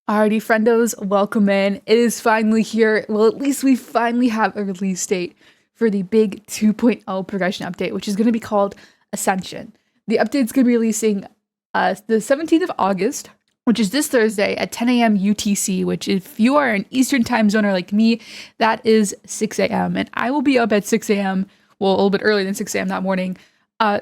Alrighty, friendos, welcome in. It is finally here. Well, at least we finally have a release date for the big 2.0 progression update, which is going to be called Ascension. The update's going to be releasing the 17th of August, which is this Thursday at 10 a.m. UTC, which if you are an Eastern time zoner like me, that is 6 a.m. And I will be up at 6 a.m., well, a little bit earlier than 6 a.m. that morning,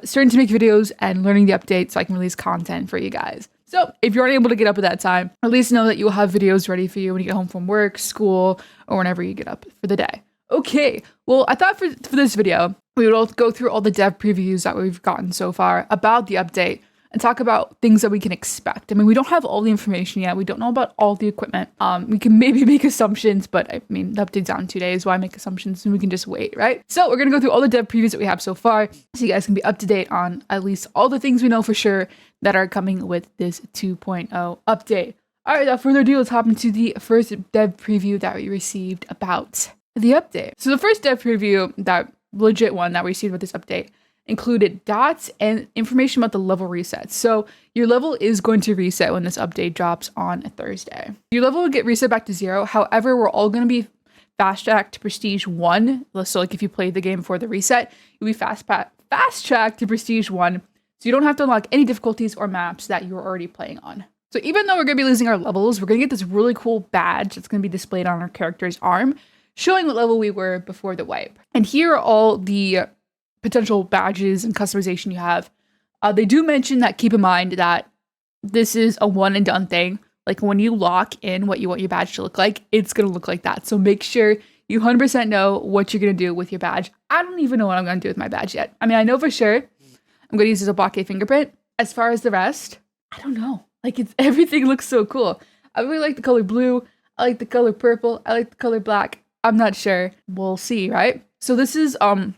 starting to make videos and learning the update so I can release content for you guys. So if you're unable to get up at that time, at least know that you will have videos ready for you when you get home from work, school, or whenever you get up for the day. Okay, well, I thought for this video, we would all go through all the dev previews that we've gotten so far about the update and talk about things that we can expect. I mean, we don't have all the information yet. We don't know about all the equipment. We can maybe make assumptions, but I mean, the update's out in 2 days. Why make assumptions? And we can just wait, right? So we're going to go through all the dev previews that we have so far so you guys can be up to date on at least all the things we know for sure that are coming with this 2.0 update. All right, without further ado, let's hop into the first dev preview that we received about the update. So the first dev preview, that legit one that we received with this update, included dots and information about the level resets. So your level is going to reset when this update drops on a Thursday. Your level will get reset back to 0. However, we're all going to be fast-tracked to Prestige 1. So like if you played the game before the reset, you'll be fast-tracked to Prestige 1. So you don't have to unlock any difficulties or maps that you're already playing on. So even though we're going to be losing our levels, we're going to get this really cool badge that's going to be displayed on our character's arm, showing what level we were before the wipe. And here are all the potential badges and customization you have. They do mention that keep in mind that this is a one and done thing. Like when you lock in what you want your badge to look like, it's going to look like that. So make sure you 100% know what you're going to do with your badge. I don't even know what I'm going to do with my badge yet. I mean, I know for sure I'm going to use this Obake fingerprint. As far as the rest, I don't know. Like everything looks so cool. I really like the color blue. I like the color purple. I like the color black. I'm not sure. We'll see, right? So this is, in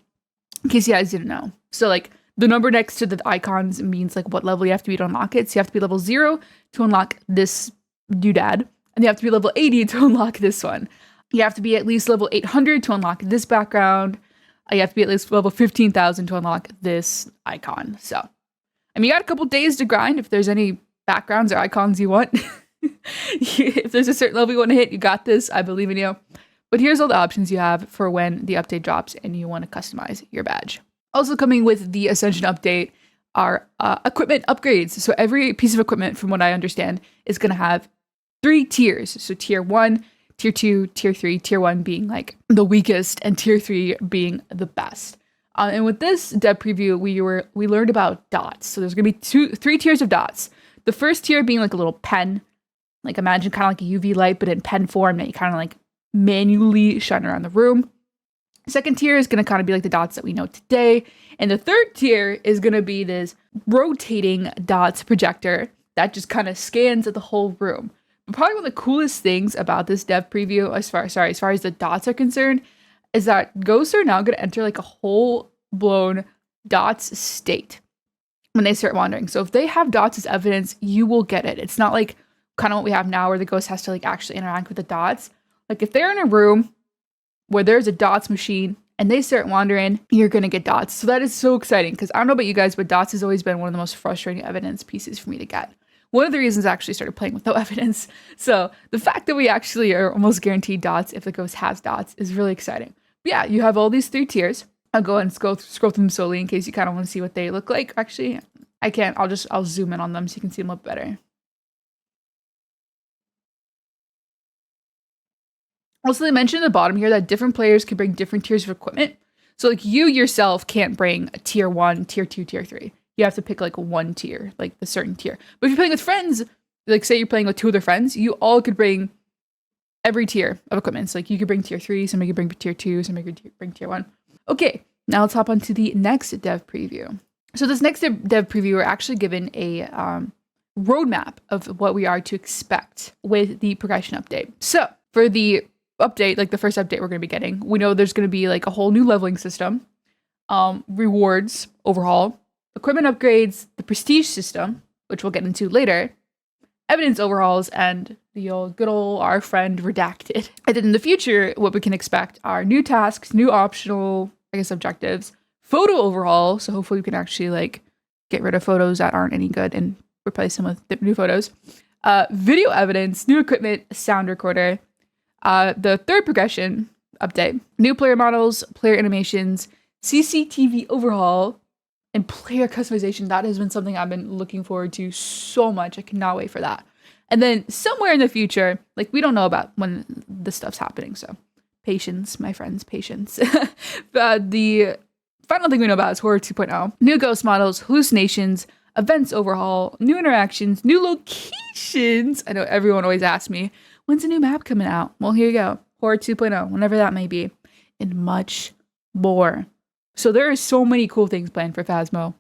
case you guys didn't know. So like the number next to the icons means like what level you have to be to unlock it. So you have to be level 0 to unlock this doodad. And you have to be level 80 to unlock this one. You have to be at least level 800 to unlock this background. You have to be at least level 15,000 to unlock this icon. So, I mean, you got a couple days to grind if there's any backgrounds or icons you want. If there's a certain level you want to hit, you got this. I believe in you. But here's all the options you have for when the update drops and you want to customize your badge. Also coming with the Ascension update are equipment upgrades. So every piece of equipment, from what I understand, is going to have 3 tiers. So tier 1, tier 2, tier 3, tier 1 being like the weakest and tier 3 being the best. And with this dev preview, we learned about dots. So there's going to be 3 tiers of dots. The first tier being like a little pen, like imagine kind of like a UV light, but in pen form that you kind of like manually shine around the room. Second tier is going to kind of be like the dots that we know today. And the third tier is going to be this rotating dots projector that just kind of scans the whole room. But probably one of the coolest things about this dev preview, as far as the dots are concerned, is that ghosts are now going to enter like a whole blown dots state when they start wandering. So if they have dots as evidence, you will get it. It's not like kind of what we have now where the ghost has to like actually interact with the dots. Like if they're in a room where there's a dots machine and they start wandering, you're going to get dots. So that is so exciting because I don't know about you guys, but dots has always been one of the most frustrating evidence pieces for me to get. One of the reasons I actually started playing with no evidence. So the fact that we actually are almost guaranteed dots if the ghost has dots is really exciting. But yeah, you have all these 3 tiers. I'll go and scroll through them slowly in case you kind of want to see what they look like. Actually, I can't. I'll zoom in on them so you can see them a little better. Also, they mentioned at the bottom here that different players can bring different tiers of equipment. So like you yourself can't bring a tier 1, tier 2, tier 3. You have to pick like one tier, like the certain tier. But if you're playing with friends, like say you're playing with 2 other friends, you all could bring every tier of equipment. So like you could bring tier 3, somebody could bring tier 2, somebody could bring tier 1. Okay, now let's hop on to the next dev preview. So this next dev preview, we're actually given a roadmap of what we are to expect with the progression update. So for the update, like the first update we're going to be getting, we know there's going to be like a whole new leveling system, rewards, overhaul, equipment upgrades, the prestige system, which we'll get into later, evidence overhauls, and the good old our friend redacted. And then in the future, what we can expect are new tasks, new optional, I guess, objectives, photo overhaul. So hopefully we can actually like get rid of photos that aren't any good and replace them with new photos. Video evidence, new equipment, sound recorder. The third progression update, new player models, player animations, CCTV overhaul, and player customization. That has been something I've been looking forward to so much. I cannot wait for that. And then somewhere in the future, like we don't know about when this stuff's happening, so patience, my friends, patience. The final thing we know about is Horror 2.0. New ghost models, hallucinations, events overhaul, new interactions, new locations. I know everyone always asks me, when's a new map coming out? Well, here you go. Horror 2.0, whenever that may be. And much more. So there are so many cool things planned for Phasmo.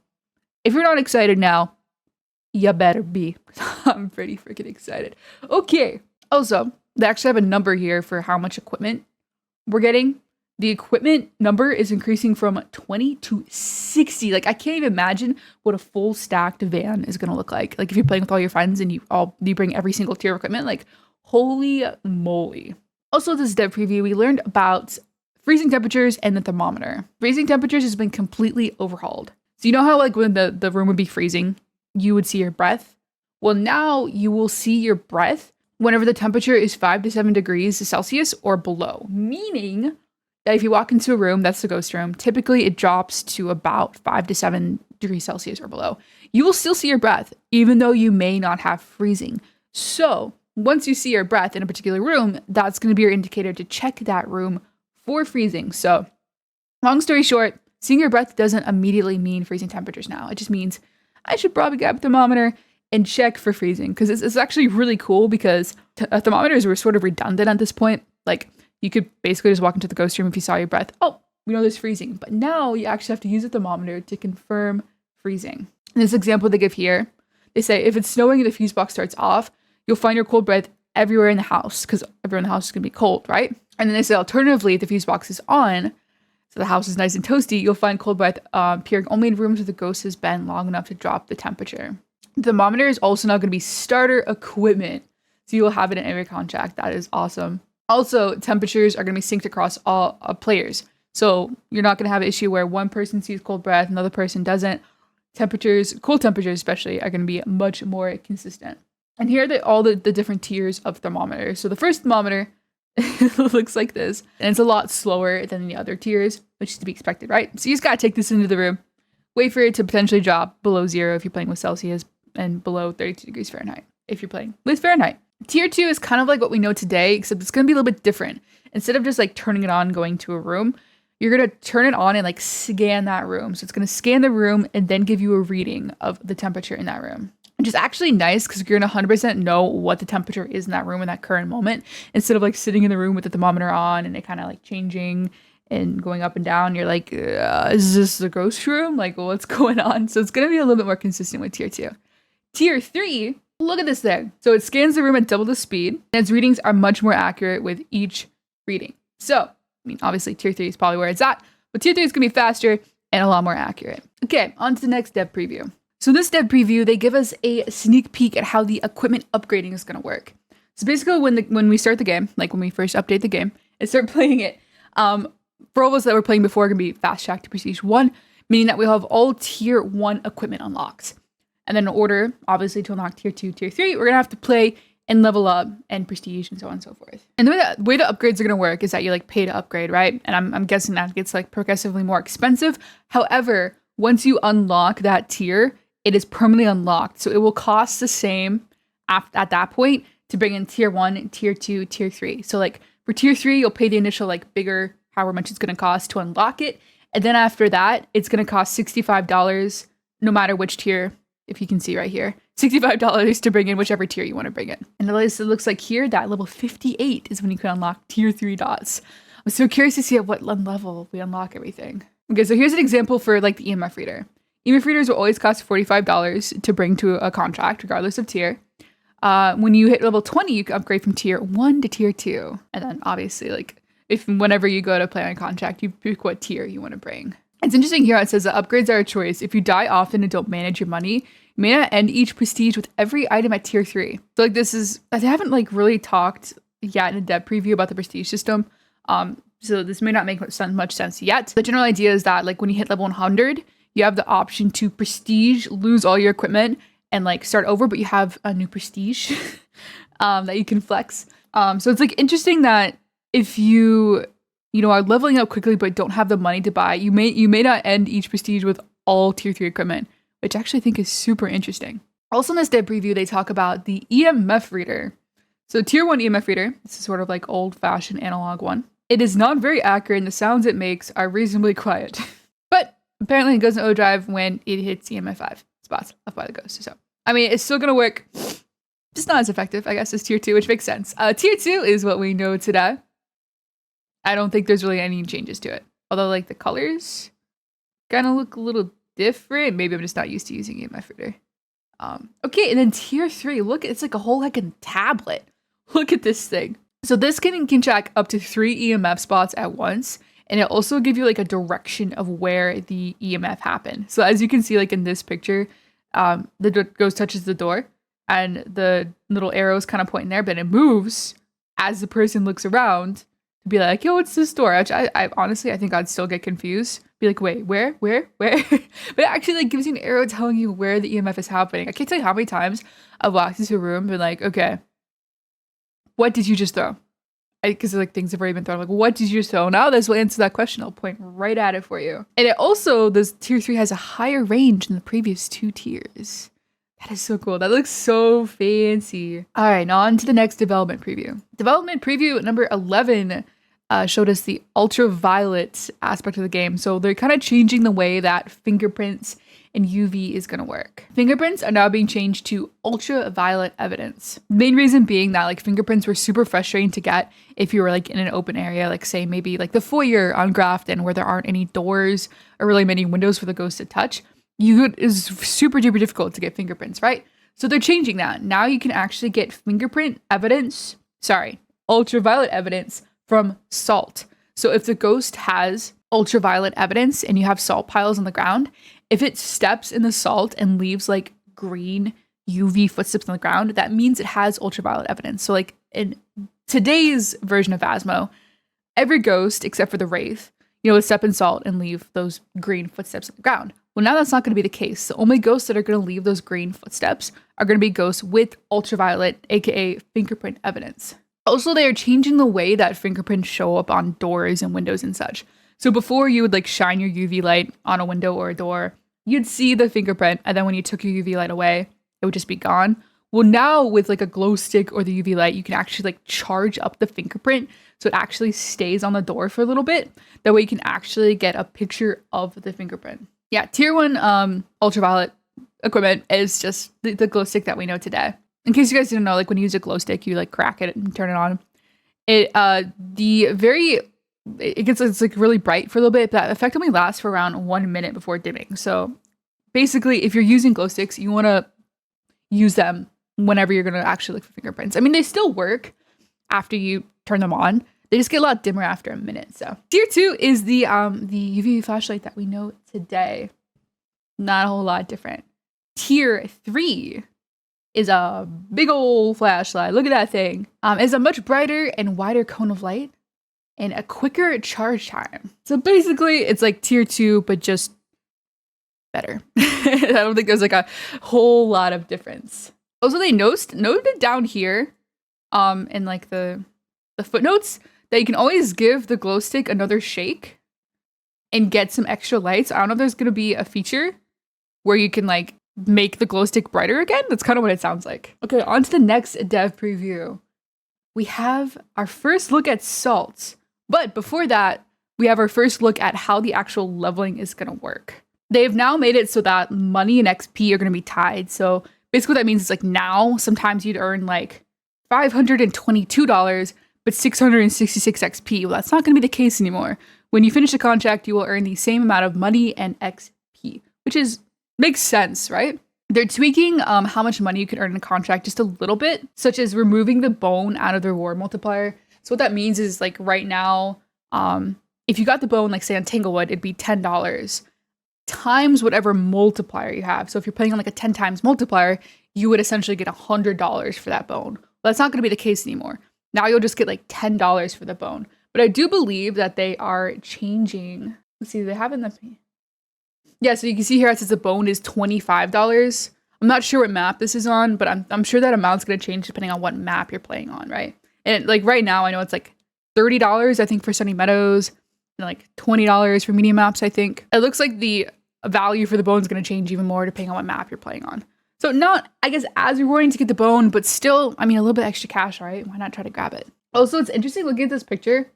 If you're not excited now, you better be. I'm pretty freaking excited. Okay. Also, they actually have a number here for how much equipment we're getting. The equipment number is increasing from 20 to 60. Like, I can't even imagine what a full stacked van is going to look like. Like, if you're playing with all your friends and you bring every single tier of equipment, like, holy moly. Also, this dev preview, we learned about freezing temperatures and the thermometer. Freezing temperatures has been completely overhauled. So you know how, like, when the room would be freezing, you would see your breath? Well, now you will see your breath whenever the temperature is 5 to 7 degrees Celsius or below, meaning that if you walk into a room, that's the ghost room, typically it drops to about 5 to 7 degrees Celsius or below. You will still see your breath, even though you may not have freezing. So once you see your breath in a particular room, that's going to be your indicator to check that room for freezing. So long story short, seeing your breath doesn't immediately mean freezing temperatures now. It just means I should probably get a thermometer and check for freezing, because it's actually really cool because thermometers were sort of redundant at this point. Like, you could basically just walk into the ghost room if you saw your breath. Oh, we know there's freezing. But now you actually have to use a thermometer to confirm freezing. In this example they give here, they say if it's snowing and the fuse box starts off, you'll find your cold breath everywhere in the house because everyone in the house is going to be cold, right? And then they say alternatively, if the fuse box is on, so the house is nice and toasty, you'll find cold breath appearing only in rooms where the ghost has been long enough to drop the temperature. The thermometer is also now going to be starter equipment, so you will have it in every contract. That is awesome. Also, temperatures are going to be synced across all players, so you're not going to have an issue where one person sees cold breath, another person doesn't. Temperatures, cold temperatures especially, are going to be much more consistent. And here are all the different tiers of thermometers. So the first thermometer looks like this, and it's a lot slower than the other tiers, which is to be expected, right? So you just got to take this into the room, wait for it to potentially drop below 0 if you're playing with Celsius, and below 32 degrees Fahrenheit if you're playing with Fahrenheit. Tier 2 is kind of like what we know today, except it's going to be a little bit different. Instead of just like turning it on, going to a room, you're going to turn it on and like scan that room. So it's going to scan the room and then give you a reading of the temperature in that room, which is actually nice because you're going to 100% know what the temperature is in that room in that current moment, instead of like sitting in the room with the thermometer on and it kind of like changing and going up and down. You're like, is this the ghost room? Like, what's going on? So it's going to be a little bit more consistent with tier 2. Tier 3, look at this thing. So it scans the room at double the speed, and its readings are much more accurate with each reading. So, I mean, obviously tier 3 is probably where it's at, but tier 3 is going to be faster and a lot more accurate. Okay, on to the next dev preview. So this dev preview, they give us a sneak peek at how the equipment upgrading is going to work. So basically when we start the game, like when we first update the game and start playing it, for all of us that were playing before, are going to be fast track to prestige 1, meaning that we'll have all tier 1 equipment unlocked. And then in order, obviously, to unlock tier 2, tier 3, we're going to have to play and level up and prestige and so on and so forth. And the way the upgrades are going to work is that you like pay to upgrade, right? And I'm guessing that gets like progressively more expensive. However, once you unlock that tier, it is permanently unlocked. So it will cost the same at that point to bring in tier 1, tier 2, tier 3. So like for tier 3, you'll pay the initial like bigger, however much it's going to cost to unlock it. And then after that, it's going to cost $65 no matter which tier. If you can see right here, $65 to bring in whichever tier you want to bring in. And at least it looks like here that level 58 is when you can unlock tier 3 dots. I'm so curious to see at what level we unlock everything. Okay, so here's an example for like the EMF reader. EMF readers will always cost $45 to bring to a contract, regardless of tier. When you hit level 20, you can upgrade from tier 1 to tier 2. And then obviously, like, whenever you go to play on a contract, you pick what tier you want to bring. It's interesting here, it says that upgrades are a choice. If you die often and don't manage your money, you may not end each prestige with every item at tier 3. So like I haven't like really talked yet in a dev preview about the prestige system. So this may not make much sense yet. The general idea is that like when you hit level 100, you have the option to prestige, lose all your equipment, and like start over, but you have a new prestige that you can flex. So it's like interesting that if you know, are leveling up quickly but don't have the money to buy, you may not end each prestige with all tier 3 equipment, which I actually think is super interesting. Also in this dev preview, they talk about the EMF reader. So tier 1 EMF reader, this is sort of like old-fashioned analog one. It is not very accurate and the sounds it makes are reasonably quiet. But apparently it goes in overdrive when it hits EMF 5 spots left by the ghost. So, I mean, it's still gonna work, just not as effective, I guess, as tier 2, which makes sense. Tier 2 is what we know today. I don't think there's really any changes to it. Although, like, the colors kind of look a little different. Maybe I'm just not used to using EMF reader. Okay, and then tier 3, look, it's like a whole heckin' tablet. Look at this thing. So this can track up to 3 EMF spots at once, and it also gives you like a direction of where the EMF happened. So as you can see, like in this picture, the ghost touches the door, and the little arrows kind of pointing there, but it moves as the person looks around to be like, yo, it's this door. Which I honestly, I think I'd still get confused. Be like, wait, where? But it actually like gives you an arrow telling you where the EMF is happening. I can't tell you how many times I've walked into a room and been like, okay, what did you just throw? Because like things have already been thrown. Like, what did you just throw? Now this will answer that question. I'll point right at it for you. And it also, this tier 3 has a higher range than the previous 2 tiers. That is so cool. That looks so fancy. All right, now on to the next development preview. Development preview number 11 showed us the ultraviolet aspect of the game. So they're kind of changing the way that fingerprints and UV is going to work. Fingerprints are now being changed to ultraviolet evidence. The main reason being that like fingerprints were super frustrating to get if you were like in an open area, like say maybe like the foyer on Grafton where there aren't any doors or really many windows for the ghost to touch. It's super duper difficult to get fingerprints, right? So they're changing that. Now you can actually get ultraviolet evidence from salt. So if the ghost has ultraviolet evidence and you have salt piles on the ground, if it steps in the salt and leaves like green UV footsteps on the ground, that means it has ultraviolet evidence. So like in today's version of Phasmo, every ghost except for the Wraith, would step in salt and leave those green footsteps on the ground. Well, now that's not going to be the case. The only ghosts that are going to leave those green footsteps are going to be ghosts with ultraviolet, aka fingerprint evidence. Also, they are changing the way that fingerprints show up on doors and windows and such. So before you would like shine your UV light on a window or a door, you'd see the fingerprint, and then when you took your UV light away, it would just be gone. Well, now with like a glow stick or the UV light, you can actually like charge up the fingerprint so it actually stays on the door for a little bit. That way you can actually get a picture of the fingerprint. Yeah, tier 1 ultraviolet equipment is just the glow stick that we know today. In case you guys didn't know, like when you use a glow stick, you like crack it and turn it on. It's like really bright for a little bit, but that effect only lasts for around 1 minute before dimming. So basically, if you're using glow sticks, you want to use them whenever you're going to actually look for fingerprints. I mean, they still work after you turn them on. They just get a lot dimmer after a minute. So tier 2 is the UV flashlight that we know today. Not a whole lot different. Tier 3 is a big old flashlight. Look at that thing. It's a much brighter and wider cone of light and a quicker charge time. So basically, it's like tier 2, but just better. I don't think there's like a whole lot of difference. Also, they noted down here, in like the footnotes, that you can always give the glow stick another shake and get some extra lights. I don't know if there's gonna be a feature where you can like make the glow stick brighter again. That's kind of what it sounds like. Okay, on to the next dev preview. We have our first look at salt. But before that, we have our first look at how the actual leveling is going to work. They've now made it so that money and XP are going to be tied. So basically what that means is like now, sometimes you'd earn like $522, but 666 XP. Well, that's not going to be the case anymore. When you finish the contract, you will earn the same amount of money and XP, which makes sense, right? They're tweaking how much money you can earn in a contract just a little bit, such as removing the bone out of the reward multiplier. So what that means is like right now, if you got the bone, like say on Tanglewood, it'd be $10 times whatever multiplier you have. So if you're playing on like a 10 times multiplier, you would essentially get $100 for that bone. Well, that's not going to be the case anymore. Now you'll just get like $10 for the bone. But I do believe that they are changing. Let's see, they have in the... Yeah, so you can see here it says the bone is $25. I'm not sure what map this is on, but I'm sure that amount's going to change depending on what map you're playing on, right? And like right now, I know it's like $30, I think, for Sunny Meadows, and like $20 for medium maps, I think. It looks like the value for the bone is going to change even more depending on what map you're playing on. So not, I guess, as rewarding to get the bone, but still, I mean, a little bit extra cash, right? Why not try to grab it? Also, it's interesting looking at this picture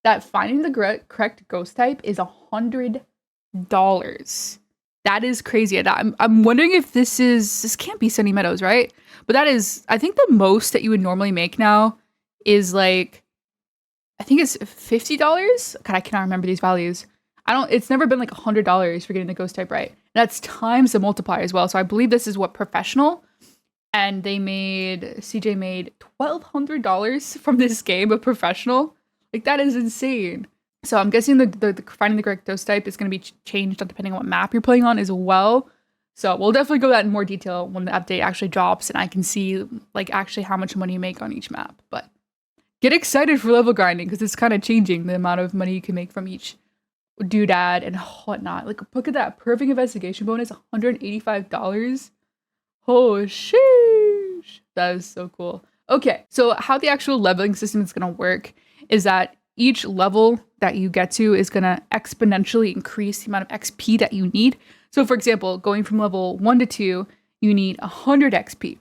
that finding the correct ghost type is $100. That is crazy. I'm wondering if this can't be Sunny Meadows, right? But that is, I think the most that you would normally make now is like, I think it's $50. God, I cannot remember these values. It's never been like $100 for getting the ghost type right. And that's times the multiplier as well. So I believe this is what professional, and CJ made $1,200 from this game of professional. Like, that is insane. So I'm guessing the finding the correct ghost type is going to be changed depending on what map you're playing on as well. So we'll definitely go that in more detail when the update actually drops and I can see like actually how much money you make on each map. But get excited for level grinding because it's kind of changing the amount of money you can make from each doodad and whatnot. Like, look at that perfect investigation bonus, $185. Oh sheesh, that is so cool. Okay, so how the actual leveling system is going to work is that each level that you get to is going to exponentially increase the amount of XP that you need. So for example, going from level 1 to 2, you need 100 XP.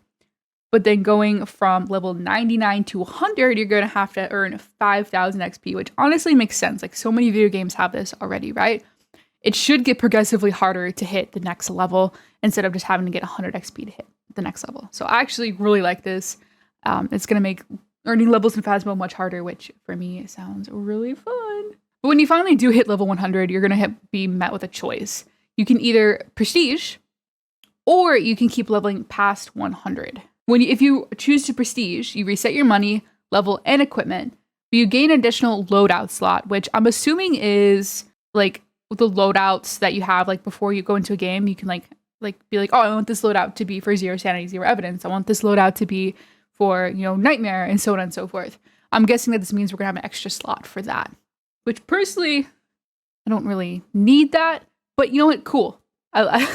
But then going from level 99 to 100, you're going to have to earn 5,000 XP, which honestly makes sense. Like, so many video games have this already, right? It should get progressively harder to hit the next level instead of just having to get 100 XP to hit the next level. So I actually really like this. It's going to make earning levels in Phasmo much harder, which for me sounds really fun. But when you finally do hit level 100, you're going to be met with a choice. You can either prestige, or you can keep leveling past 100. If you choose to prestige, you reset your money, level, and equipment, but you gain an additional loadout slot, which I'm assuming is like the loadouts that you have like before you go into a game. You can like be like, oh, I want this loadout to be for 0 sanity, 0 evidence. I want this loadout to be for, you know, nightmare, and so on and so forth. I'm guessing that this means we're gonna have an extra slot for that, which personally, I don't really need that, but you know what? Cool. I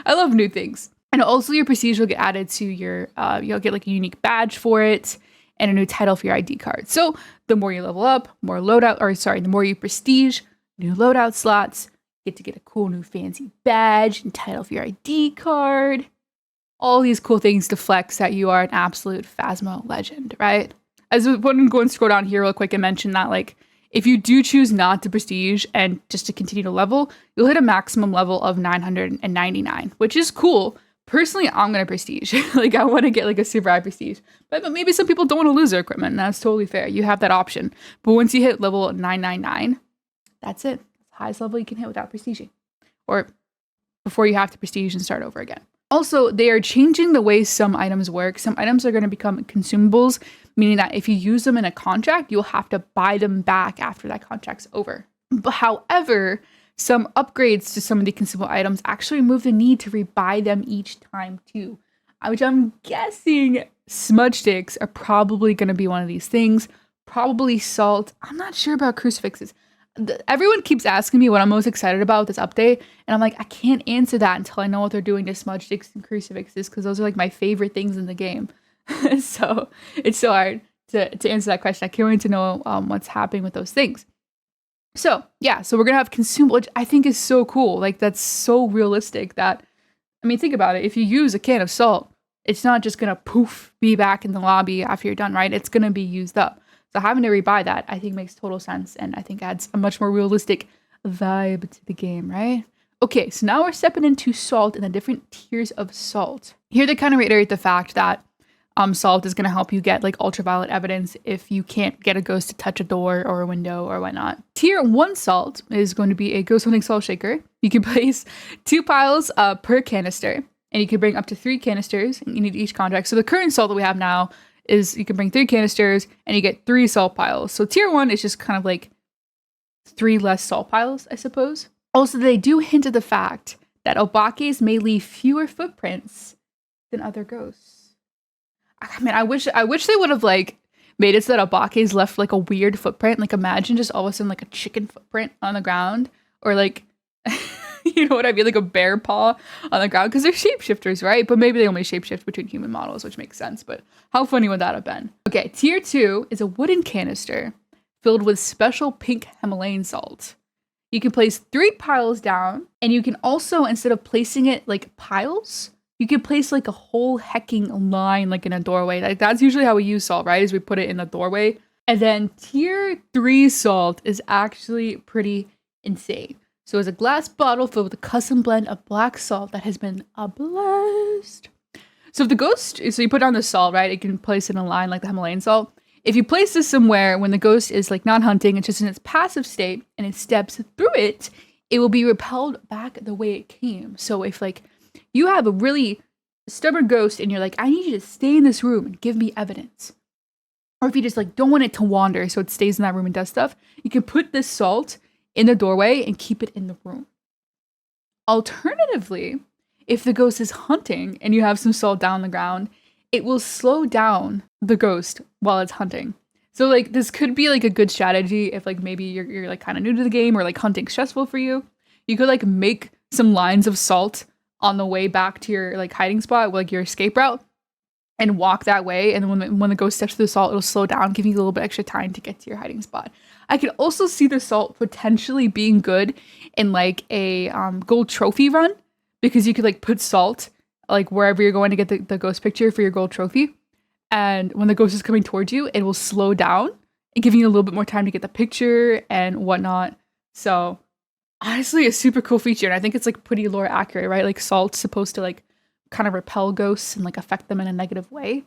love new things. And also your prestige will get added to your, you'll get like a unique badge for it and a new title for your ID card. So the more you level up, the more you prestige, new loadout slots, get to get a cool new fancy badge and title for your ID card. All these cool things to flex that you are an absolute Phasmo legend, right? As I'm going to scroll down here real quick and mention that, like, if you do choose not to prestige and just to continue to level, you'll hit a maximum level of 999, which is cool. Personally, I'm going to prestige. Like, I want to get like a super high prestige. But maybe some people don't want to lose their equipment, and that's totally fair. You have that option. But once you hit level 999, that's it. Highest level you can hit without prestiging. Or before you have to prestige and start over again. Also, they are changing the way some items work. Some items are going to become consumables, meaning that if you use them in a contract, you'll have to buy them back after that contract's over. But however, some upgrades to some of the consumable items actually remove the need to rebuy them each time too, which I'm guessing smudge sticks are probably going to be one of these things. Probably salt. I'm not sure about crucifixes. Everyone keeps asking me what I'm most excited about with this update, and I'm like, I can't answer that until I know what they're doing to smudge sticks and crucifixes, because those are like my favorite things in the game. So it's so hard to answer that question. I can't wait to know what's happening with those things. So yeah, so we're gonna have consumable, which I think is so cool. Like, that's so realistic that, I mean, think about it. If you use a can of salt, it's not just gonna poof be back in the lobby after you're done, right? It's gonna be used up. So having to rebuy that, I think, makes total sense, and I think adds a much more realistic vibe to the game, right? Okay, so now we're stepping into salt and the different tiers of salt. Here they kind of reiterate the fact that salt is going to help you get like ultraviolet evidence if you can't get a ghost to touch a door or a window or whatnot. Tier 1 salt is going to be a ghost hunting salt shaker. You can place 2 piles per canister, and you can bring up to 3 canisters, and you need each contract. So the current salt that we have now is you can bring 3 canisters and you get 3 salt piles. So tier 1 is just kind of like 3 less salt piles, I suppose. Also, they do hint at the fact that Obakes may leave fewer footprints than other ghosts. I mean, I wish they would have like made it so that Obakes left like a weird footprint. Like, imagine just all of a sudden like a chicken footprint on the ground, or like You know what I mean? Like a bear paw on the ground, because they're shapeshifters, right? But maybe they only shapeshift between human models, which makes sense. But how funny would that have been? Okay, tier 2 is a wooden canister filled with special pink Himalayan salt. You can place 3 piles down, and you can also, instead of placing it like piles, you can place like a whole hecking line like in a doorway. Like that's usually how we use salt, right? Is we put it in the doorway. And then tier 3 salt is actually pretty insane. So it's a glass bottle filled with a custom blend of black salt that has been blessed. So if the ghost, so you put down the salt, right? You can place it in a line like the Himalayan salt. If you place this somewhere when the ghost is like not hunting, it's just in its passive state and it steps through it, it will be repelled back the way it came. So if like you have a really stubborn ghost and you're like, I need you to stay in this room and give me evidence. Or if you just like don't want it to wander so it stays in that room and does stuff, you can put this salt in the doorway and keep it in the room. Alternatively, if the ghost is hunting and you have some salt down the ground, it will slow down the ghost while it's hunting. So like this could be like a good strategy if like maybe you're like kind of new to the game or like hunting's stressful for you. You could like make some lines of salt on the way back to your like hiding spot, like your escape route, and walk that way. And then when the ghost steps through the salt, it'll slow down, giving you a little bit extra time to get to your hiding spot. I could also see the salt potentially being good in like a gold trophy run, because you could like put salt like wherever you're going to get the ghost picture for your gold trophy. And when the ghost is coming towards you, it will slow down and giving you a little bit more time to get the picture and whatnot. So honestly, a super cool feature. And I think it's like pretty lore accurate, right? Like salt's supposed to like kind of repel ghosts and like affect them in a negative way.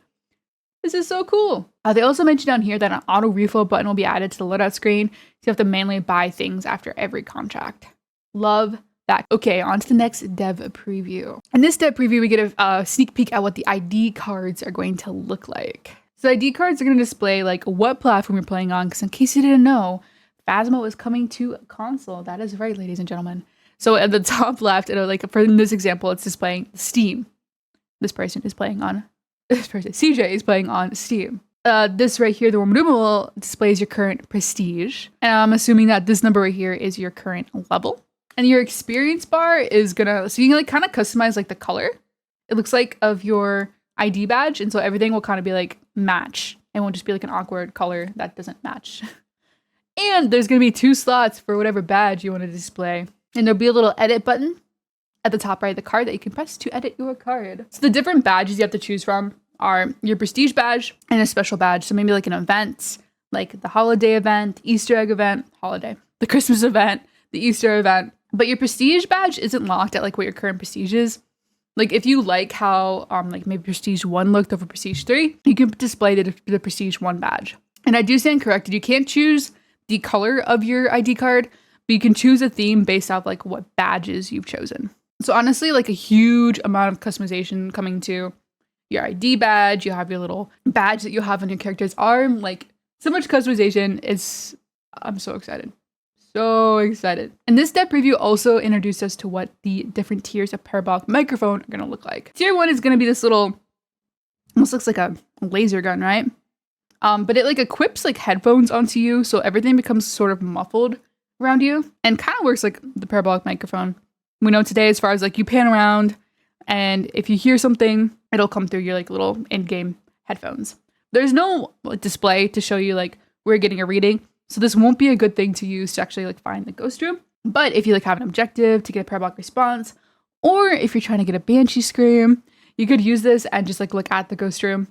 This is so cool. They also mentioned down here that an auto refill button will be added to the loadout screen, so you have to manually buy things after every contract. Love that. Okay, on to the next dev preview. In this dev preview, we get a sneak peek at what the ID cards are going to look like. So ID cards are going to display like what platform you're playing on, because in case you didn't know, Phasmo is coming to a console. That is right, ladies and gentlemen. So at the top left, like for this example, it's displaying Steam. CJ is playing on Steam. This right here, the warm numeral, displays your current prestige. And I'm assuming that this number right here is your current level. And your experience bar is gonna, so you can like kind of customize like the color, it looks like, of your ID badge. And so everything will kind of be like match. It won't just be like an awkward color that doesn't match. And there's gonna be 2 slots for whatever badge you want to display. And there'll be a little edit button at the top right of the card that you can press to edit your card. So the different badges you have to choose from are your prestige badge and a special badge. So maybe like an event, like the holiday event, Easter egg event, the Christmas event, the Easter event. But your prestige badge isn't locked at like what your current prestige is. Like if you like how like maybe prestige 1 looked over prestige 3, you can display the prestige 1 badge. And I do stand corrected. You can't choose the color of your ID card, but you can choose a theme based off like what badges you've chosen. So honestly, like a huge amount of customization coming to your ID badge. You have your little badge that you have on your character's arm. Like so much customization. I'm so excited. So excited. And this dev preview also introduced us to what the different tiers of parabolic microphone are going to look like. Tier 1 is going to be this little, almost looks like a laser gun, right? But it like equips like headphones onto you. So everything becomes sort of muffled around you and kind of works like the parabolic microphone. We know today, as far as like you pan around and if you hear something, it'll come through your like little in-game headphones. There's no display to show you like where you're getting a reading. So this won't be a good thing to use to actually like find the ghost room. But if you like have an objective to get a parabolic response, or if you're trying to get a banshee scream, you could use this and just like look at the ghost room,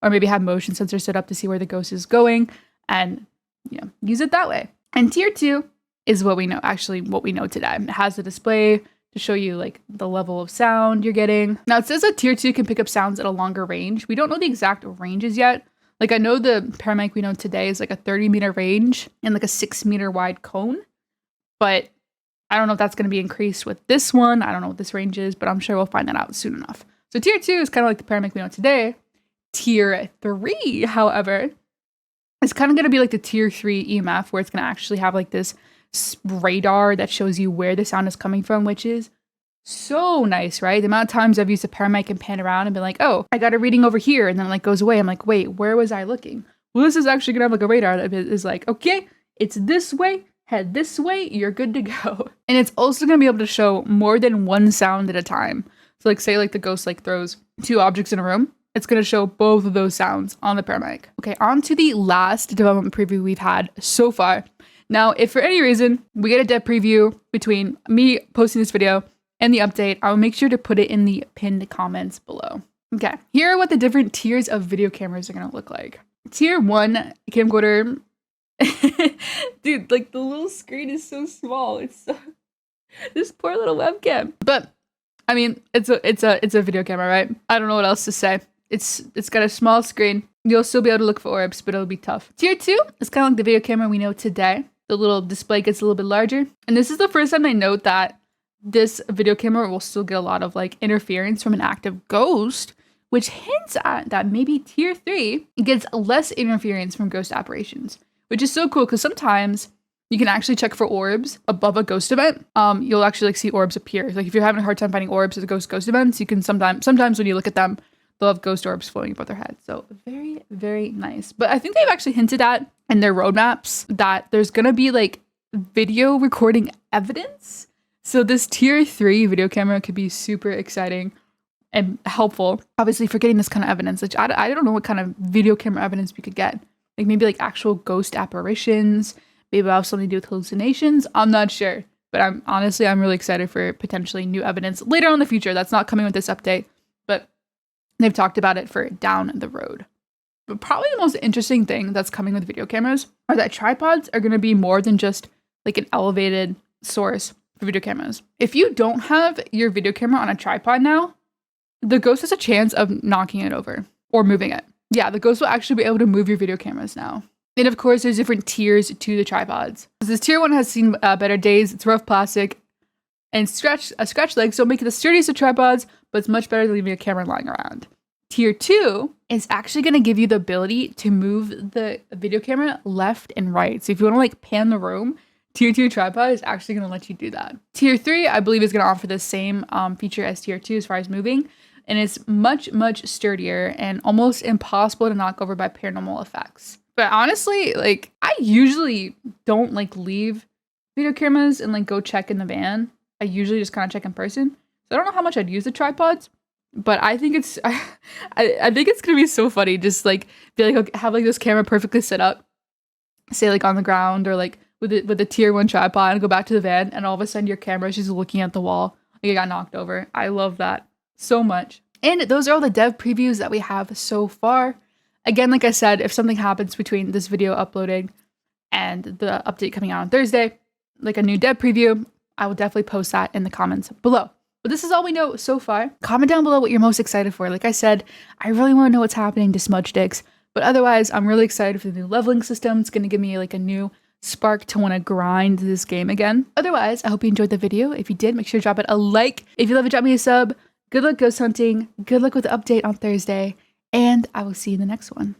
or maybe have motion sensors set up to see where the ghost is going and, you know, use it that way. And tier 2 is what we know today. It has a display to show you like the level of sound you're getting. Now it says that tier 2 can pick up sounds at a longer range. We don't know the exact ranges yet. Like I know the paramic we know today is like a 30-meter range and like a 6-meter wide cone, but I don't know if that's going to be increased with this one. I don't know what this range is, but I'm sure we'll find that out soon enough. So tier 2 is kind of like the paramic we know today. Tier 3, however, is kind of going to be like the tier 3 EMF, where it's going to actually have like this radar that shows you where the sound is coming from, which is so nice, right? The amount of times I've used a paramic and pan around and been like, oh, I got a reading over here, and then it like goes away. I'm like, wait, where was I looking? Well, this is actually gonna have like a radar that is like, okay, it's this way, head this way, you're good to go. And it's also going to be able to show more than one sound at a time. So like say like the ghost like throws 2 objects in a room, it's going to show both of those sounds on the paramedic. Okay, on to the last development preview we've had so far. Now, if for any reason we get a dev preview between me posting this video and the update, I'll make sure to put it in the pinned comments below. Okay, here are what the different tiers of video cameras are going to look like. Tier 1 camcorder. Dude, like the little screen is so small. It's so this poor little webcam. But I mean, it's a video camera, right? I don't know what else to say. It's got a small screen. You'll still be able to look for orbs, but it'll be tough. Tier 2 is kind of like the video camera we know today. The little display gets a little bit larger. And this is the first time I note that this video camera will still get a lot of like interference from an active ghost, which hints at that maybe tier 3 gets less interference from ghost apparitions, which is so cool because sometimes you can actually check for orbs above a ghost event. You'll actually like see orbs appear. Like if you're having a hard time finding orbs at the ghost events, you can sometimes when you look at them, they'll have ghost orbs floating above their heads. So very, very nice. But I think they've actually hinted at in their roadmaps that there's gonna be like video recording evidence. So this tier 3 video camera could be super exciting and helpful, obviously, for getting this kind of evidence. Which I don't know what kind of video camera evidence we could get. Like maybe like actual ghost apparitions. Maybe it'll have something to do with hallucinations. I'm not sure. But I'm really excited for potentially new evidence later on in the future. That's not coming with this update, but they've talked about it for down the road. But probably the most interesting thing that's coming with video cameras are that tripods are going to be more than just like an elevated source for video cameras. If you don't have your video camera on a tripod now, the ghost has a chance of knocking it over or moving it. Yeah, the ghost will actually be able to move your video cameras now. And of course, there's different tiers to the tripods. This tier 1 has seen better days. It's rough plastic and scratch legs don't make it the sturdiest of tripods, but it's much better than leaving a camera lying around. Tier 2 is actually going to give you the ability to move the video camera left and right. So if you want to like pan the room, tier 2 tripod is actually going to let you do that. Tier 3, I believe, is going to offer the same feature as tier 2 as far as moving. And it's much, much sturdier and almost impossible to knock over by paranormal effects. But honestly, like I usually don't like leave video cameras and like go check in the van. I usually just kind of check in person. So I don't know how much I'd use the tripods, but I think it's I think it's gonna be so funny. Just like be like have like this camera perfectly set up, say like on the ground or like with a tier 1 tripod, and go back to the van, and all of a sudden your camera is just looking at the wall like it got knocked over. I love that so much. And those are all the dev previews that we have so far. Again, like I said, if something happens between this video uploading and the update coming out on Thursday, like a new dev preview, I will definitely post that in the comments below. But this is all we know so far. Comment down below what you're most excited for. Like I said, I really want to know what's happening to Smudge Dicks. But otherwise, I'm really excited for the new leveling system. It's going to give me like a new spark to want to grind this game again. Otherwise, I hope you enjoyed the video. If you did, make sure to drop it a like. If you love it, drop me a sub. Good luck ghost hunting. Good luck with the update on Thursday. And I will see you in the next one.